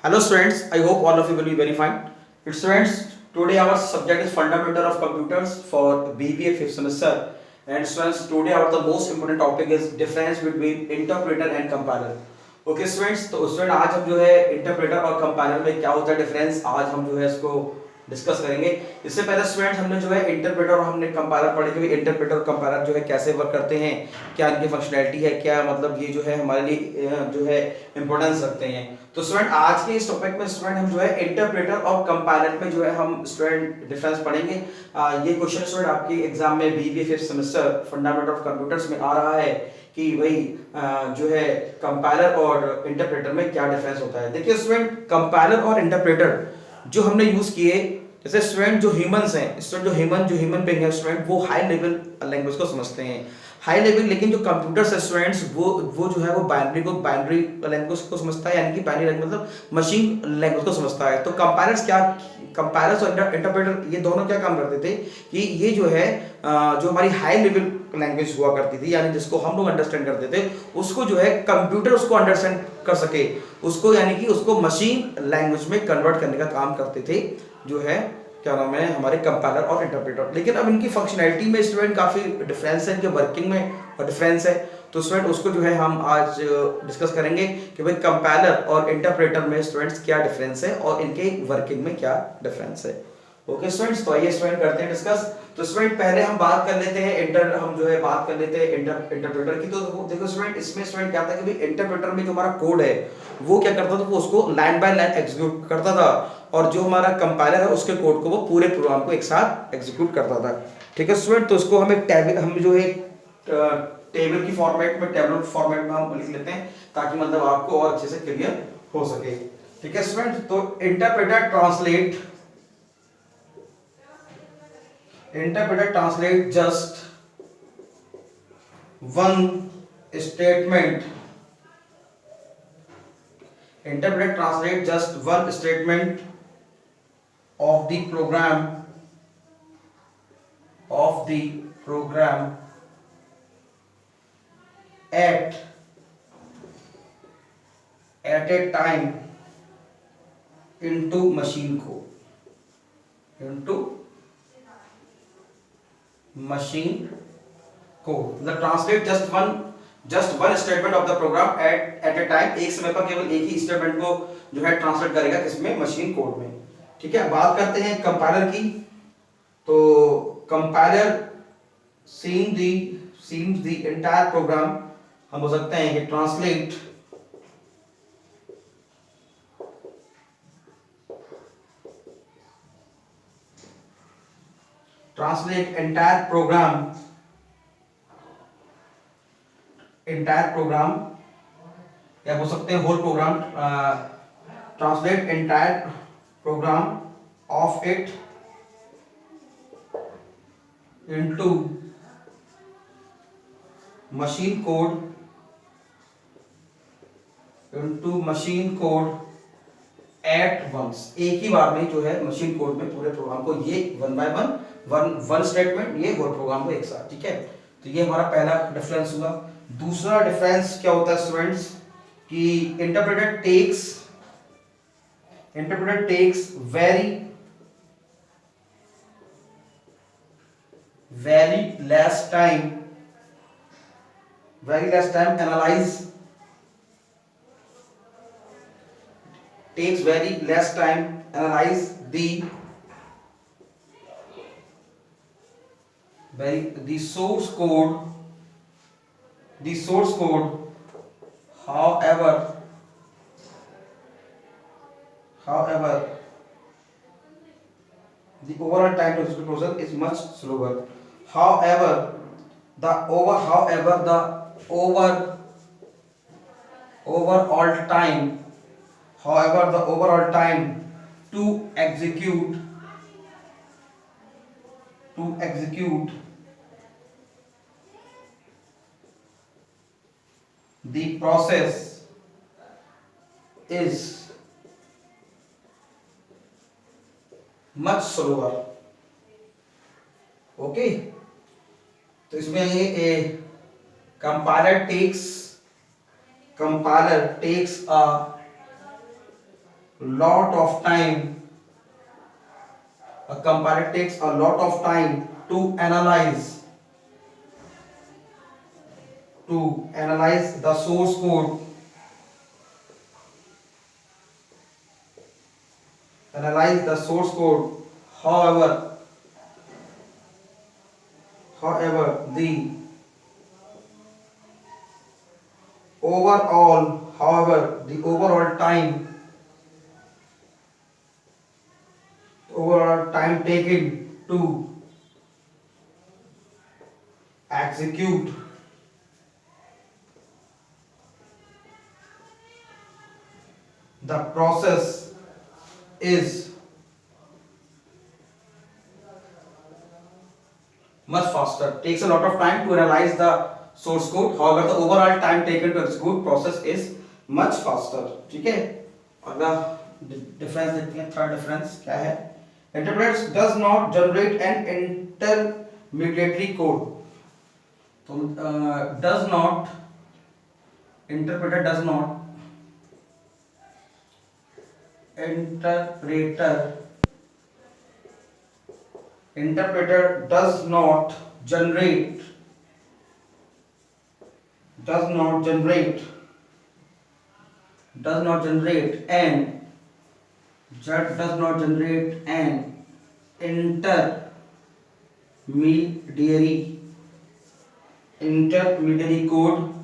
Hello students, I hope all of you will be very fine. Students, today our subject is fundamental of computers for BBA 5th semester. And students, today our the most important topic is difference between interpreter and compiler. Okay students, तो student आज हम जो है interpreter और compiler में क्या होता है डिफरेंस आज हम जो है इसको डिस्कस करेंगे। इससे पहले स्टूडेंट्स हमने जो है इंटरप्रेटर और हमने कंपाइलर पढ़े कि इंटरप्रेटर और कंपाइलर जो है कैसे वर्क करते हैं, क्या इनकी फंक्शनैलिटी है, क्या मतलब ये जो है हमारे लिए जो है इंपॉर्टेंस रखते हैं। तो स्टूडेंट आज के इस टॉपिक में स्टूडेंट हम जो है इंटरप्रेटर और कंपाइलर में जो है हम स्टूडेंट डिफरेंस पढ़ेंगे। ये क्वेश्चन स्टूडेंट आपके एग्जाम में BBA 5th semester fundamental of computers में आ रहा है कि भाई जो है कंपाइलर और इंटरप्रेटर में क्या डिफरेंस होता है। देखिए स्टूडेंट, कंपाइलर और इंटरप्रेटर जो हमने यूज किए, जैसे स्टूडेंट जो ह्यूमंस हैं, स्टूडेंट जो ह्यूमन बीइंग है स्टूडेंट, वो हाई लेवल लैंग्वेज को समझते हैं, हाई लेवल। लेकिन जो कंप्यूटर से स्टूडेंट्स वो जो है वो बाइनरी लैंग्वेज को समझता है, यानी कि बाइनरी लैंग्वेज मतलब मशीन लैंग्वेज को समझता है। तो कंपाइलर्स और इंटरप्रेटर ये दोनों क्या काम करते थे कि ये जो है जो हमारी हाई लेवल लैंग्वेज हुआ करती थी, यानी जिसको हम लोग अंडरस्टैंड करते थे, उसको जो है कंप्यूटर उसको अंडरस्टैंड कर सके, उसको यानी कि उसको मशीन लैंग्वेज में कन्वर्ट करने का काम करते थे, जो है क्या नाम है हमारे कंपाइलर और इंटरप्रेटर। लेकिन अब इनकी फंक्शनैलिटी में स्टूडेंट काफ़ी डिफरेंस है, इनके वर्किंग में और डिफरेंस है। तो स्टूडेंट उसको जो है हम आज डिस्कस करेंगे कि भाई कंपाइलर और इंटरप्रेटर में स्टूडेंट्स क्या डिफरेंस है और इनके वर्किंग में क्या डिफरेंस है। ओके स्टूडेंट्स, तो आइए स्टूडेंट करते हैं डिस्कस। तो स्टूडेंट पहले हम बात कर लेते हैं इंटरप्रेटर की। तो देखो स्टूडेंट, इसमें स्टूडेंट क्या था कि भाई इंटरप्रेटर में जो हमारा कोड है वो क्या करता था, वो उसको लाइन बाय लाइन एग्जीक्यूट करता था, और जो हमारा कंपाइलर है उसके कोड को वो पूरे प्रोग्राम को एक साथ एग्जीक्यूट करता था। ठीक है स्टूडेंट, तो उसको हम एक टेबल, हम जो है टेबल की फॉर्मेट में, टेबल फॉर्मेट में हम लिख लेते हैं ताकि मतलब आपको और अच्छे से क्लियर हो सके। ठीक है स्टूडेंट, तो interpreter translate just one statement interpret translate just one statement of the program at a time into machine code मतलब translate just one statement of the program at a time, एक समय पर केवल एक ही स्टेटमेंट को जो है ट्रांसलेट करेगा किसमें, मशीन कोड में। ठीक है, बात करते हैं कंपाइलर की। तो compiler seeing the entire program, हम बोल सकते हैं कि ट्रांसलेट एंटायर प्रोग्राम या बोल सकते हैं whole program, translate entire program of it into machine code at once, एक ही बार में जो है मशीन कोड में पूरे प्रोग्राम को, ये वन बाय वन स्टेटमेंट, ये होल प्रोग्राम को एक साथ। ठीक है, तो ये हमारा पहला डिफरेंस हुआ। दूसरा डिफरेंस क्या होता है स्टूडेंट्स कि interpreter takes very less time analyze the source code. However the overall time to execute process is much slower. However, the overall time to execute the process is much slower. Okay, तो इसमें ये compiler takes lot of time. A compiler takes a lot of time to analyze the source code, analyze the source code. However, the overall time taken to execute the process is much faster. Takes a lot of time to analyze the source code. However, the overall time taken to execute process is much faster. ठीक है. अगला difference देखते हैं. Third difference क्या है? Interpreter does not generate an intermediary code. तो does not, interpreter does not, interpreter does not generate an intermediary code.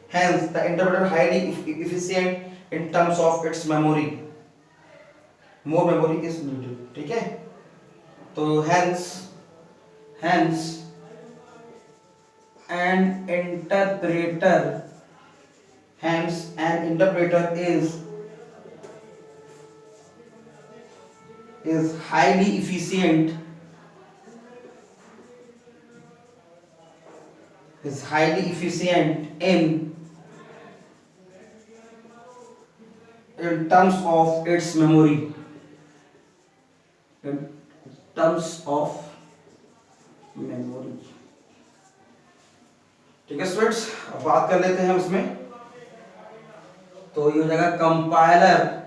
Hence the interpreter highly efficient in terms of its memory. More memory is needed. ठीक है. तो hence an interpreter is highly efficient in terms of its memory. In terms of memory. ठीक है students, अब बात कर लेते हैं उसमें. तो ये हो जाएगा compiler.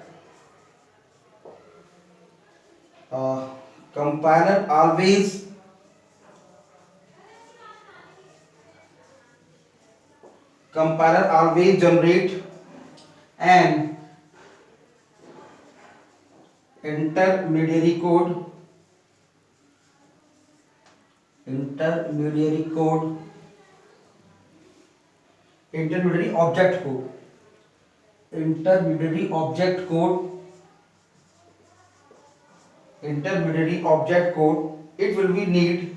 Compiler always generate an intermediary object code. It will be need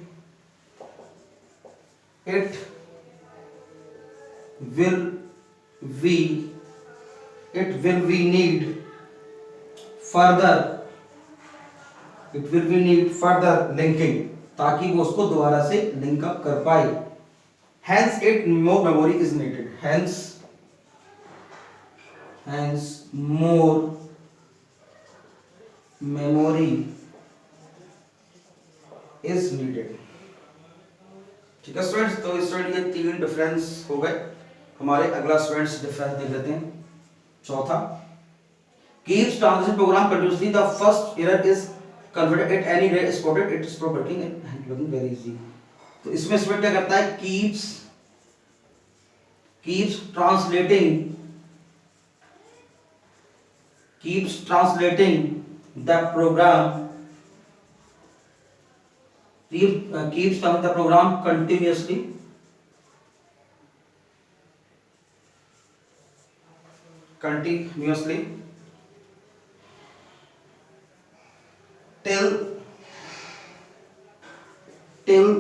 further linking, ताकि वो उसको दोबारा से लिंक अप कर पाए. Hence it more memory is needed. Hence more memory is needed. ठीक है स्टूडेंट्स, तो स्टूडेंट ये तीन डिफरेंस हो गए हमारे. अगला स्टूडेंट्स डिफरेंस देख लेते हैं. चौथा, keeps transition program continuously, the first error is converted at any rate spotted, it is property and looking very easy. तो इसमें स्टूडेंट क्या करता है? keeps translating the program, keeps the program continuously till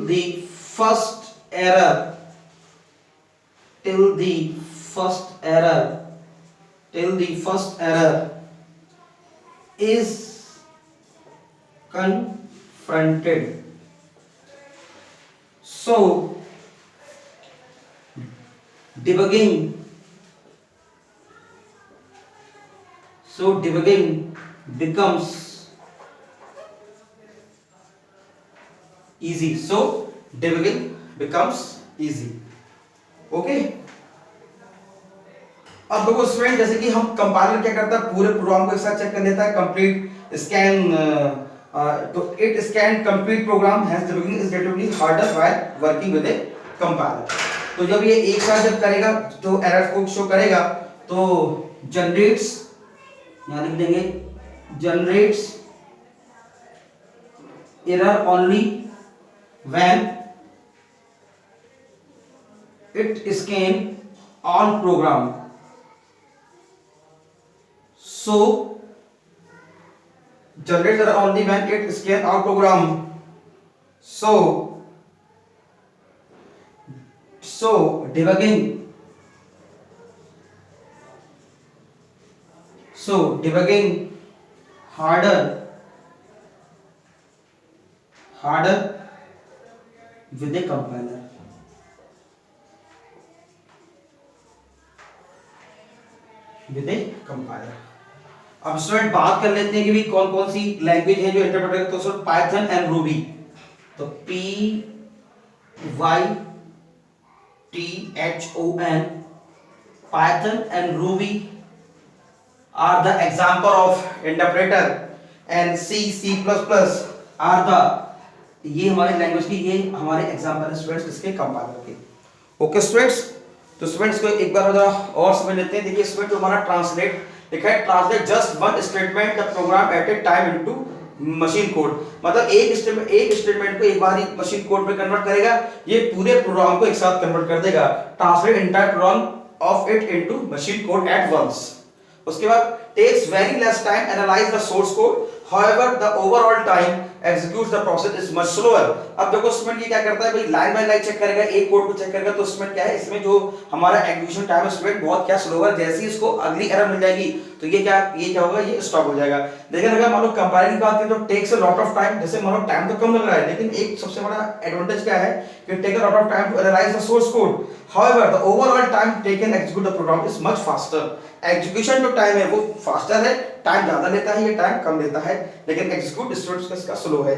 the first error is confronted. So debugging becomes easy. So debugging becomes easy. Okay. अब देखो student, जैसे कि हम कंपाइलर क्या करता है, पूरे प्रोग्राम को एक साथ चेक कर लेता है, कंप्लीट स्कैन, तो it scan complete program, hence the beginning is relatively harder while working with a compiler. तो जब ये एक साथ जब करेगा तो एरर को शो करेगा, तो जनरेट्स, यहां लिख देंगे generates error only when it scan all program, so generates error only when it scan all program, so debugging, harder with a compiler। With a compiler. अब स्टूडेंट बात कर लेते हैं कि भी कौन कौन सी लैंग्वेज है जो इंटरप्रेटर, तो सर पाइथन एंड रूबी। तो P Y T H O N, Python and Ruby are the example of interpreter, and C plus plus are the, ये हमारे लैंग्वेज की, ये हमारे एग्जांपल है स्टूडेंट्स इसके कंपाइलर के। ओके स्टूडेंट्स, तो स्टूडेंट्स को एक बार जरा और समझ लेते हैं। देखिए स्टूडेंट, जो हमारा ट्रांसलेट लिखा है, translate just one statement the program at a time into machine code, मतलब एक स्टेटमेंट को एक बार ही मशीन कोड में कन्वर्ट करेगा, ये पूरे प्रोग्राम को एक साथ कन्वर्ट कर देगा। Translate entire program of it into machine code at once. उसके बाद takes very less time analyse the source code, however the overall time executes the process is much slower। अब देखो स्टूडेंट ये क्या करता है भाई, लाइन बाय लाइन चेक करेगा, एक कोड को चेक करेगा, तो स्टूडेंट क्या है, इसमें जो हमारा एग्जीक्यूशन टाइम है स्टूडेंट बहुत क्या स्लोअर, जैसे ही इसको अगली एरर मिल जाएगी तो ये क्या होगा, ये स्टॉप हो जाएगा। लेकिन अगर मान लो कंपाइलिंग की बात करें तो takes a lot of time, जैसे मान लो टाइम तो कम लग रहा है, लेकिन एक सबसे बड़ा एडवांटेज क्या है कि take a lot of time to analyse the source code, however the overall time taken execute the program is much faster। Execution जो टाइम है वो फास्टर है, टाइम ज्यादा लेता है, ये टाइम कम लेता है, लेकिन एग्जीक्यूट स्टूडेंट्स इसका स्लो है।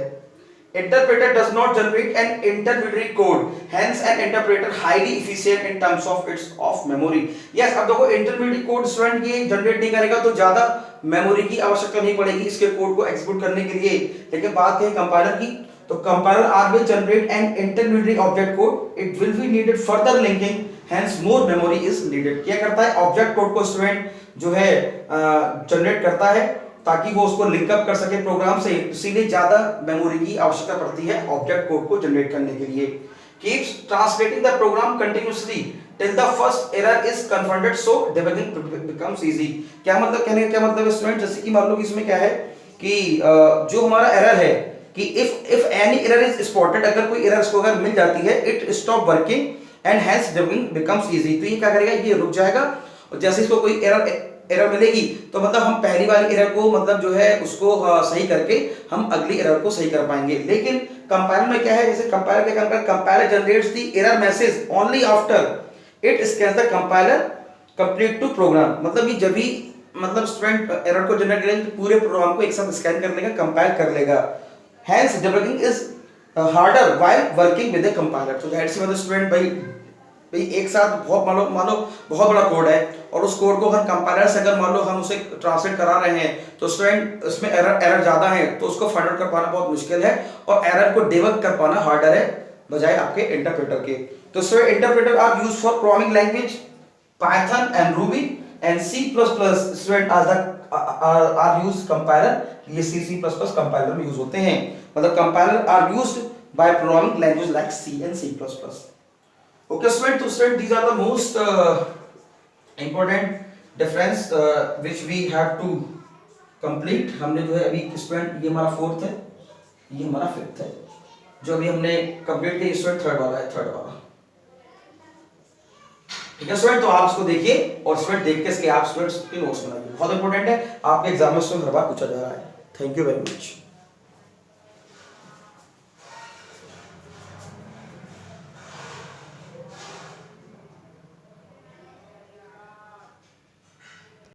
Interpreter does not generate an intermediary code, hence an interpreter highly efficient in terms of its of memory। yes, अब देखो इंटरमीडिएट कोड स्टूडेंट ये जनरेट नहीं करेगा तो ज्यादा मेमोरी की आवश्यकता नहीं पड़ेगी इसके कोड को एग्जीक्यूट करने के लिए। लेकिन बात करें कंपाइलर की, तो compiler are will generate an intermediate object code, it will be needed further linking, hence more memory is needed. क्या करता है, ऑब्जेक्ट कोड को स्टूडेंट जो है जनरेट करता है ताकि वो उसको लिंकअप कर सके प्रोग्राम से, इसीलिए ज्यादा मेमोरी की आवश्यकता पड़ती है ऑब्जेक्ट कोड को जनरेट करने के लिए। Keeps translating the program continuously till the first error is confronted, so debugging becomes easy. क्या मतलब, कहने का क्या मतलब है स्टूडेंट, जैसे कि मान लो कि इसमें क्या है कि जो हमारा एरर है कि if any error is spotted, अगर कोई एरर इसको अगर मिल जाती है, it stop working and hence debugging becomes easy. तो ये क्या करेगा, ये रुक जाएगा, और जैसे इसको कोई एरर मिलेगी तो मतलब हम पहली वाली एरर को मतलब जो है उसको सही करके हम अगली एरर को सही कर पाएंगे। लेकिन कंपाइलर में क्या है, जैसे कंपाइलर क्या करता है, compiler generates the error message only after it scans the compiler complete to program, मतलब कि जब भी मतलब स्टूडेंट एरर को जनरेट करेंगे तो पूरे प्रोग्राम को एक साथ स्कैन कर लेगा, कंपाइल कर लेगा। Hence debugging is harder while working with a compiler. तो दैट्स मतलब स्टूडेंट भाई एक साथ बहुत मान लो बहुत बड़ा कोड है और उस कोड को हम कंपाइलर से अगर मान लो हम उसे ट्रांसलेट करा रहे हैं तो स्टूडेंट उसमें एरर ज्यादा है तो उसको फाइंड आउट कर पाना बहुत मुश्किल है और एरर को डिबग कर पाना हार्डर है बजाय आपके इंटरप्रेटर के। तो student interpreter are used for programming language Python and Ruby and C plus plus student are used compiler, ये सी प्लस प्लस कंपाइलर में यूज होते हैं, मतलब compiler are used by programming language like C and C plus plus. Okay student, so student these are the most important difference which we have to complete। हमने जो है अभी student ये हमारा फोर्थ है, ये हमारा फिफ्थ है, जो अभी हमने कंप्लीट किया स्टूडेंट थर्ड वाला। ठीक है स्टूडेंट, तो आप इसको देखिए और स्टूडेंट देख के इसके आप स्टूडेंट्स के नोट्स बनाइए, बहुत इंपॉर्टेंट है, आपके एग्जाम में स्टूडेंट हर बार पूछा जा रहा है। Thank you very much.